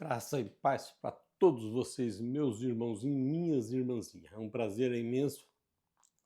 Graça e paz para todos vocês, meus irmãos e minhas irmãzinhas. É um prazer imenso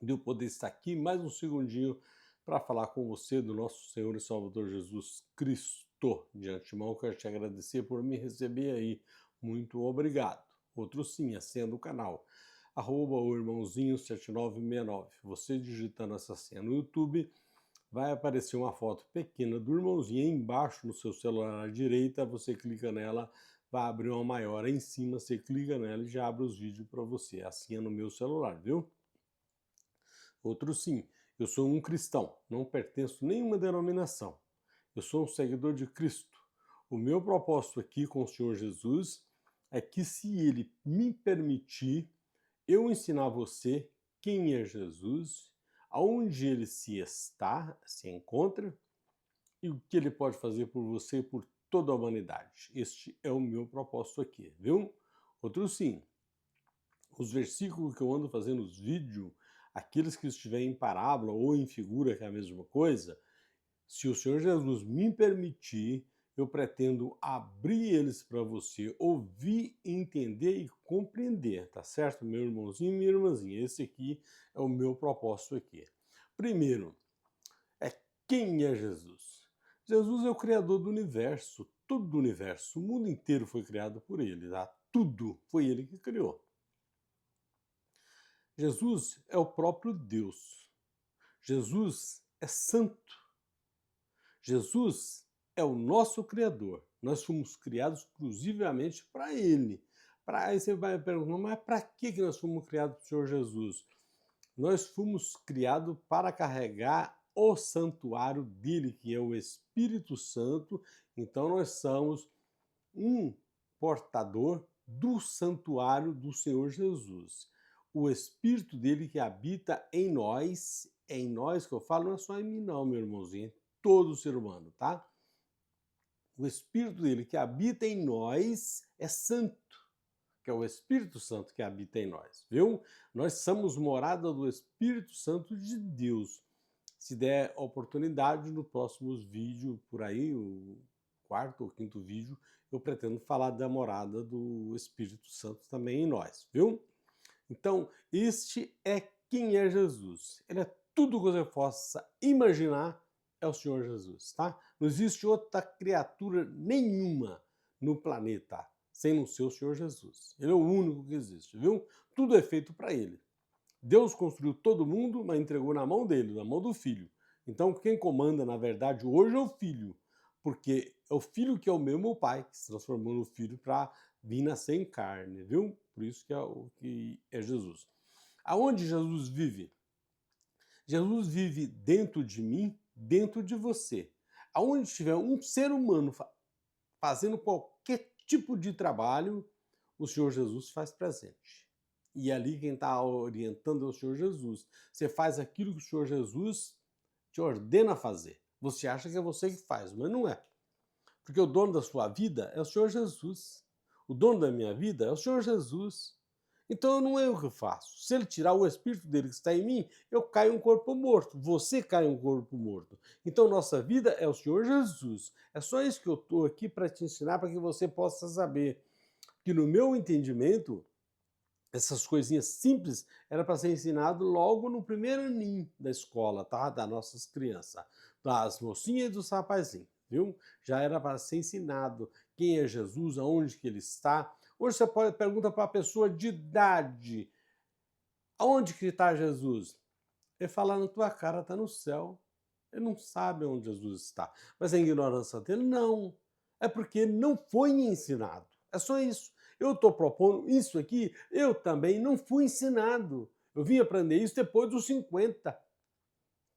de eu poder estar aqui mais um segundinho para falar com você do nosso Senhor e Salvador Jesus Cristo. De antemão, quero te agradecer por me receber aí. Muito obrigado. Outro sim, a senha do canal. O irmãozinho 7969. Você digitando essa senha no YouTube, vai aparecer uma foto pequena do irmãozinho aí embaixo no seu celular à direita, você clica nela, vai abrir uma maior aí em cima, você clica nela e já abre os vídeos para você. Assim é no meu celular, viu? Outro sim, eu sou um cristão, não pertenço a nenhuma denominação. Eu sou um seguidor de Cristo. O meu propósito aqui com o Senhor Jesus é que, se Ele me permitir, eu ensinar você quem é Jesus, aonde Ele se encontra e o que Ele pode fazer por você e por toda a humanidade. Este é o meu propósito aqui, viu? Outro sim, os versículos que eu ando fazendo os vídeos, aqueles que estiverem em parábola ou em figura, que é a mesma coisa, se o Senhor Jesus me permitir, eu pretendo abrir eles para você ouvir, entender e compreender, tá certo, meu irmãozinho e minha irmãzinha? Esse aqui é o meu propósito aqui. Primeiro, quem é Jesus? Jesus é o criador do universo, todo o universo, o mundo inteiro foi criado por ele, tá? Tudo foi ele que criou. Jesus é o próprio Deus. Jesus é santo. Jesus é o nosso Criador. Nós fomos criados exclusivamente para Ele. Aí você vai perguntar, mas para que nós fomos criados para o Senhor Jesus? Nós fomos criados para carregar o santuário dele, que é o Espírito Santo. Então nós somos um portador do santuário do Senhor Jesus. O Espírito dele que habita em nós que eu falo, não é só em mim não, meu irmãozinho, é todo ser humano, tá? O Espírito dele que habita em nós é santo, que é o Espírito Santo que habita em nós, viu? Nós somos morada do Espírito Santo de Deus. Se der oportunidade, no próximo vídeo, por aí, o quarto ou quinto vídeo, eu pretendo falar da morada do Espírito Santo também em nós, viu? Então, este é quem é Jesus. Ele é tudo que você possa imaginar, é o Senhor Jesus, tá? Não existe outra criatura nenhuma no planeta sem não ser o Senhor Jesus. Ele é o único que existe, viu? Tudo é feito para ele. Deus construiu todo mundo, mas entregou na mão dele, na mão do Filho. Então, quem comanda, na verdade, hoje é o Filho, porque é o Filho que é o mesmo Pai, que se transformou no Filho para vir nascer em carne, viu? Por isso que é o que é Jesus. Aonde Jesus vive? Jesus vive dentro de mim, dentro de você. Aonde tiver um ser humano fazendo qualquer tipo de trabalho, o Senhor Jesus faz presente. E ali quem está orientando é o Senhor Jesus. Você faz aquilo que o Senhor Jesus te ordena fazer. Você acha que é você que faz, mas não é. Porque o dono da sua vida é o Senhor Jesus. O dono da minha vida é o Senhor Jesus. Então não é eu que faço. Se ele tirar o Espírito dele que está em mim, eu caio um corpo morto. Você cai um corpo morto. Então nossa vida é o Senhor Jesus. É só isso que eu estou aqui para te ensinar, para que você possa saber que, no meu entendimento, essas coisinhas simples era para ser ensinado logo no primeiro aninho da escola, tá? Das nossas crianças, das mocinhas e dos rapazinhos, viu? Já era para ser ensinado quem é Jesus, aonde que ele está. Hoje você pode perguntar para a pessoa de idade, aonde que está Jesus? Ele fala na tua cara, está no céu. Ele não sabe onde Jesus está. Mas a ignorância dele, não. É porque ele não foi ensinado. É só isso. Eu estou propondo isso aqui, eu também não fui ensinado. Eu vim aprender isso depois dos 50.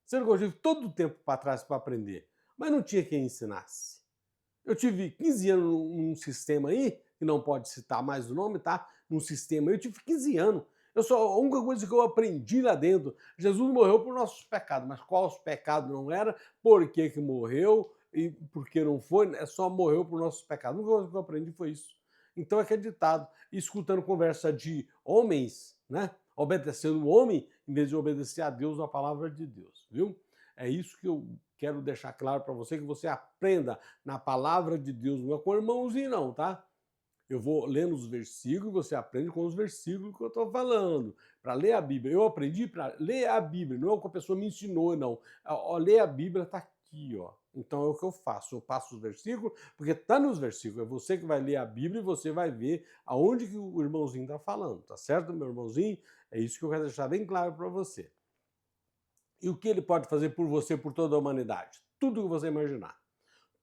Sendo que eu tive todo o tempo para trás para aprender. Mas não tinha quem ensinasse. Eu tive 15 anos num sistema aí, que não pode citar mais o nome, tá? Num sistema aí, eu tive 15 anos. A única coisa que eu aprendi lá dentro, Jesus morreu por nossos pecados, mas qual os pecados não era, por que que morreu e por que não foi, é só morreu por nossos pecados. A única coisa que eu aprendi foi isso. Então é acreditado, escutando conversa de homens, né? Obedecendo o homem, em vez de obedecer a Deus, a palavra de Deus, viu? É isso que eu quero deixar claro para você, que você aprenda na palavra de Deus, não é com o irmãozinho não, tá? Eu vou lendo os versículos, você aprende com os versículos que eu estou falando. Para ler a Bíblia, eu aprendi para ler a Bíblia, não é o que a pessoa me ensinou, não. Ler a Bíblia está aqui, ó. Então é o que eu faço. Eu passo os versículos, porque está nos versículos. É você que vai ler a Bíblia e você vai ver aonde que o irmãozinho está falando, tá certo, meu irmãozinho? É isso que eu quero deixar bem claro para você. E o que ele pode fazer por você, por toda a humanidade? Tudo que você imaginar.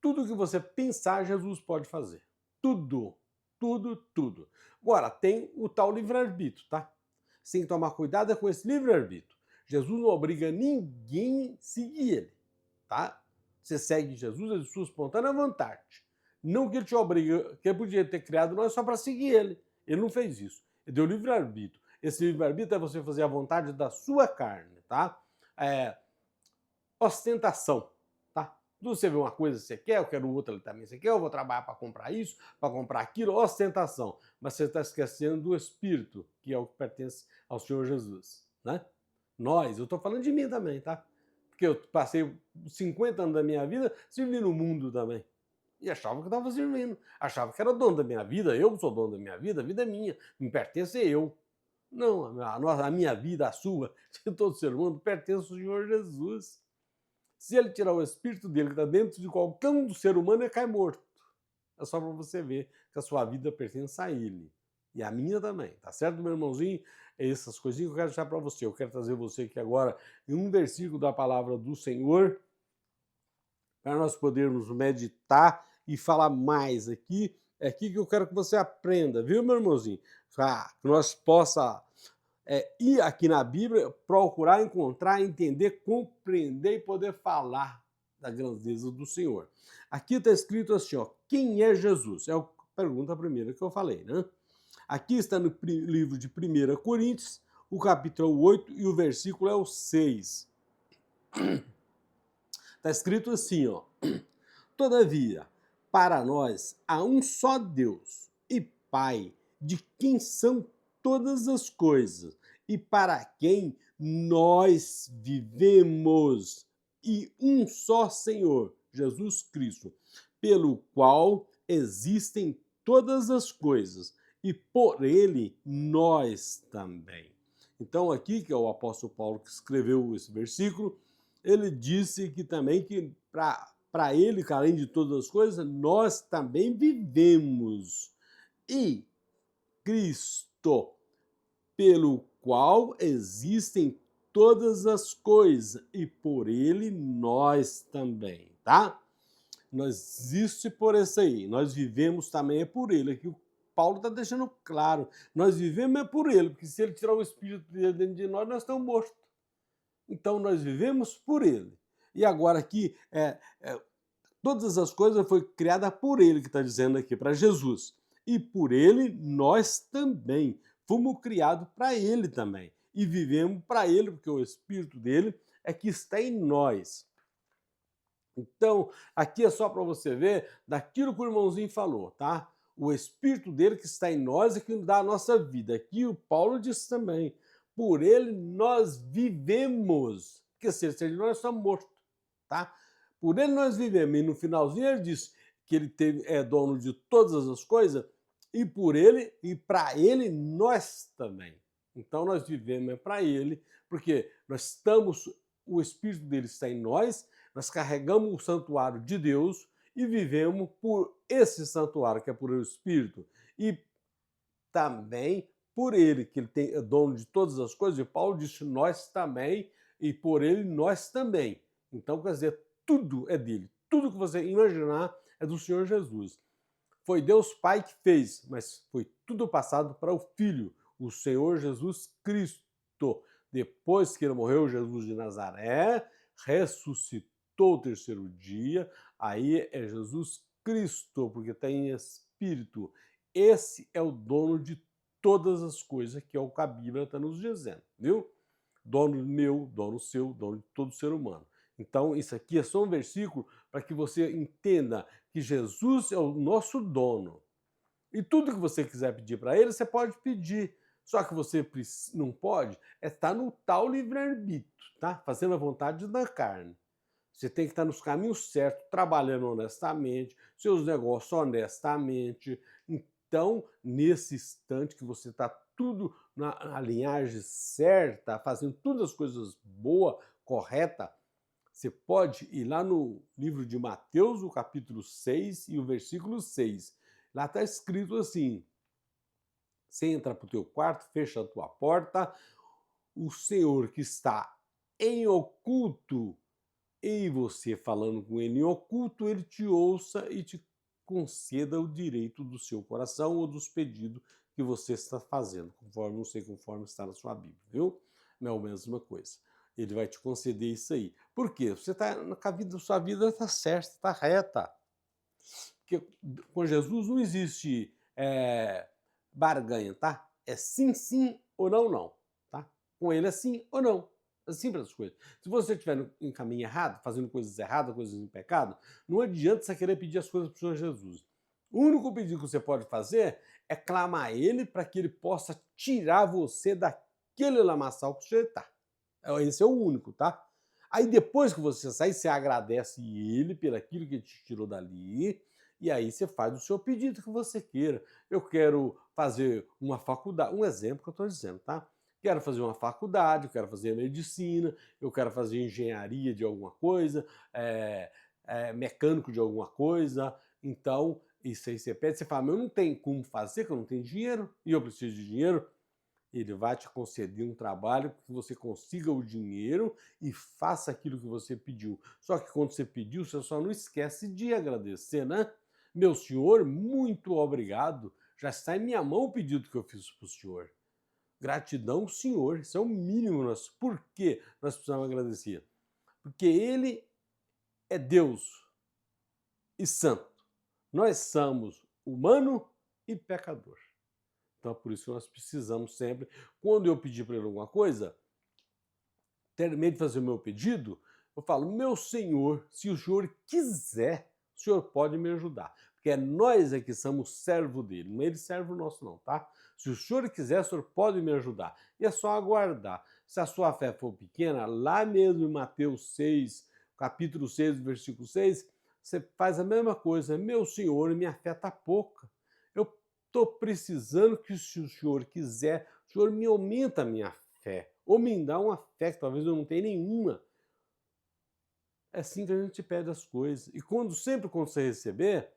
Tudo que você pensar, Jesus pode fazer. Tudo. Tudo, tudo. Agora, tem o tal livre-arbítrio, tá? Você tem que tomar cuidado com esse livre-arbítrio. Jesus não obriga ninguém a seguir ele, tá? Você segue Jesus é de sua espontânea vontade. Não que ele te obriga, que ele podia ter criado nós só para seguir ele. Ele não fez isso. Ele deu livre-arbítrio. Esse livre-arbítrio é você fazer a vontade da sua carne, tá? Ostentação, tá? Você vê uma coisa que você quer, eu quero outra também você quer, eu vou trabalhar para comprar isso, para comprar aquilo, ostentação. Mas você está esquecendo do Espírito, que é o que pertence ao Senhor Jesus, né? Eu estou falando de mim também, tá? Porque eu passei 50 anos da minha vida servindo o mundo também. E achava que estava servindo, achava que era dono da minha vida, eu sou dono da minha vida, a vida é minha, me pertence eu. Não, a minha vida, a sua, de todo ser humano, pertence ao Senhor Jesus. Se ele tirar o espírito dele que está dentro de qualquer um do ser humano, ele cai morto. É só para você ver que a sua vida pertence a ele. E a minha também, tá certo, meu irmãozinho? Essas coisinhas que eu quero deixar para você. Eu quero trazer você aqui agora em um versículo da palavra do Senhor, para nós podermos meditar e falar mais aqui. É aqui que eu quero que você aprenda, viu, meu irmãozinho? Que nós possa ir aqui na Bíblia, procurar encontrar, entender, compreender e poder falar da grandeza do Senhor. Aqui está escrito assim, ó, quem é Jesus? É a pergunta primeira que eu falei, né? Aqui está no livro de 1 Coríntios, o capítulo 8 e o versículo é o 6. Está escrito assim, ó, todavia, para nós há um só Deus e Pai, de quem são todas as coisas e para quem nós vivemos, e um só Senhor, Jesus Cristo, pelo qual existem todas as coisas e por ele nós também. Então aqui, que é o apóstolo Paulo que escreveu esse versículo, ele disse que também que para ele, que além de todas as coisas, nós também vivemos. E Cristo, pelo qual existem todas as coisas, e por ele nós também, tá? Nós existe por esse aí, nós vivemos também é por ele. Aqui o Paulo está deixando claro, nós vivemos é por ele, porque se ele tirar o Espírito dele dentro de nós, nós estamos mortos. Então nós vivemos por ele. E agora aqui, todas as coisas foi criada por ele, que está dizendo aqui, para Jesus. E por ele nós também fomos criados para ele também. E vivemos para ele, porque o Espírito dele é que está em nós. Então, aqui é só para você ver daquilo que o irmãozinho falou, tá? O Espírito dele que está em nós é que dá a nossa vida. Aqui o Paulo disse também, por ele nós vivemos. Porque se nós estamos mortos, tá? Por ele nós vivemos. E no finalzinho ele diz que ele é dono de todas as coisas e por ele e para ele nós também. Então nós vivemos para ele, porque nós estamos, o Espírito dele está em nós carregamos o santuário de Deus e vivemos por esse santuário, que é por o Espírito. E também por ele, que ele é dono de todas as coisas. E Paulo disse, nós também, e por ele nós também. Então, quer dizer, tudo é dele. Tudo que você imaginar é do Senhor Jesus. Foi Deus Pai que fez, mas foi tudo passado para o Filho, o Senhor Jesus Cristo. Depois que ele morreu, Jesus de Nazaré, ressuscitou o terceiro dia, aí é Jesus Cristo, porque tem Espírito. Esse é o dono de todas as coisas, que é o que a Bíblia está nos dizendo, viu? Dono meu, dono seu, dono de todo ser humano. Então, isso aqui é só um versículo para que você entenda que Jesus é o nosso dono. E tudo que você quiser pedir para ele, você pode pedir. Só que você não pode estar no tal livre-arbítrio, tá? Fazendo a vontade da carne. Você tem que estar nos caminhos certos, trabalhando honestamente, seus negócios honestamente, em Então, nesse instante que você está tudo na linhagem certa, fazendo todas as coisas boas, correta, você pode ir lá no livro de Mateus, o capítulo 6 e o versículo 6. Lá está escrito assim: você entra para o teu quarto, fecha a tua porta, o Senhor que está em oculto, e você falando com ele em oculto, ele te ouça e te conceda o direito do seu coração ou dos pedidos que você está fazendo, conforme, não sei, conforme está na sua Bíblia, viu? Não é a mesma coisa. Ele vai te conceder isso aí. Por quê? Você está com a vida, sua vida está certa, está reta. Porque com Jesus não existe barganha, tá? É sim, sim ou não, não, tá? Com ele é sim ou não. É simples as coisas. Se você estiver em caminho errado, fazendo coisas erradas, coisas em pecado, não adianta você querer pedir as coisas para o Senhor Jesus. O único pedido que você pode fazer é clamar a Ele para que Ele possa tirar você daquele lamaçal que você está. Esse é o único, tá? Aí depois que você sair, você agradece Ele pelo aquilo que te tirou dali, e aí você faz o seu pedido que você queira. Eu quero fazer uma faculdade, um exemplo que eu estou dizendo, tá? Quero fazer uma faculdade, eu quero fazer medicina, eu quero fazer engenharia de alguma coisa, mecânico de alguma coisa. Então, isso aí você pede, você fala, mas eu não tenho como fazer, que eu não tenho dinheiro, e eu preciso de dinheiro. Ele vai te conceder um trabalho que você consiga o dinheiro e faça aquilo que você pediu. Só que quando você pediu, você só não esquece de agradecer, né? Meu senhor, muito obrigado. Já está em minha mão o pedido que eu fiz para o senhor. Gratidão, senhor. Isso é o mínimo. Por que nós precisamos agradecer? Porque ele é Deus e santo. Nós somos humano e pecador. Então, por isso que nós precisamos sempre, quando eu pedir para ele alguma coisa, terminei de fazer o meu pedido, eu falo, meu senhor, se o senhor quiser, o senhor pode me ajudar. Porque é nós que somos servo dele, não é ele servo nosso não, tá? Se o senhor quiser, o senhor pode me ajudar. E é só aguardar. Se a sua fé for pequena, lá mesmo em Mateus 6, capítulo 6, versículo 6, você faz a mesma coisa. Meu senhor, minha fé está pouca. Eu estou precisando que, se o senhor quiser, o senhor me aumenta a minha fé. Ou me dá uma fé que talvez eu não tenha nenhuma. É assim que a gente pede as coisas. E sempre quando você receber,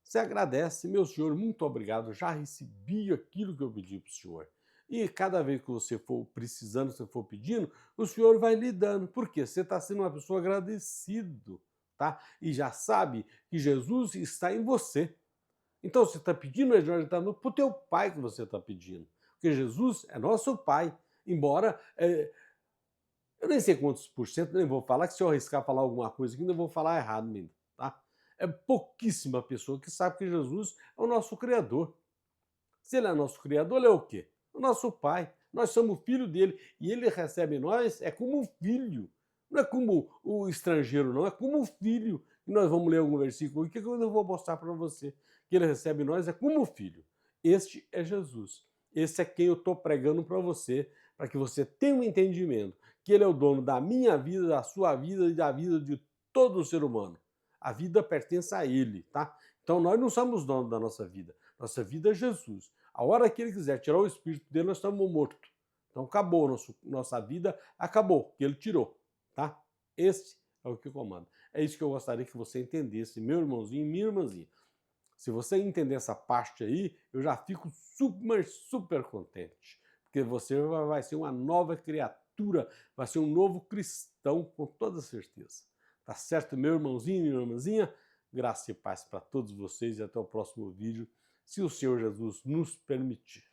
você agradece. Meu senhor, muito obrigado. Já recebi aquilo que eu pedi para o senhor. E cada vez que você for precisando, você for pedindo, o senhor vai lhe dando. Por quê? Você está sendo uma pessoa agradecido, tá? E já sabe que Jesus está em você. Então, você está pedindo, Jorge, está para o teu pai que você está pedindo. Porque Jesus é nosso pai. Embora, eu nem sei quantos por cento, nem vou falar, que se eu arriscar falar alguma coisa aqui, ainda vou falar errado mesmo, tá? É pouquíssima pessoa que sabe que Jesus é o nosso Criador. Se ele é nosso Criador, ele é o quê? O nosso Pai. Nós somos filho dele e ele recebe nós como um filho. Não é como o estrangeiro, não, é como um filho. E nós vamos ler algum versículo aqui que eu vou mostrar para você. Que ele recebe nós como filho. Este é Jesus. Esse é quem eu estou pregando para você, para que você tenha um entendimento que ele é o dono da minha vida, da sua vida e da vida de todo ser humano. A vida pertence a ele, tá? Então nós não somos donos da nossa vida. Nossa vida é Jesus. A hora que ele quiser tirar o espírito dele, nós estamos mortos. Então acabou, nossa vida acabou, que ele tirou, tá? Este é o que comanda. É isso que eu gostaria que você entendesse, meu irmãozinho e minha irmãzinha. Se você entender essa parte aí, eu já fico super, super contente. Porque você vai ser uma nova criatura, vai ser um novo cristão, com toda certeza. Tá certo, meu irmãozinho e minha irmãzinha? Graça e paz para todos vocês e até o próximo vídeo, se o Senhor Jesus nos permitir.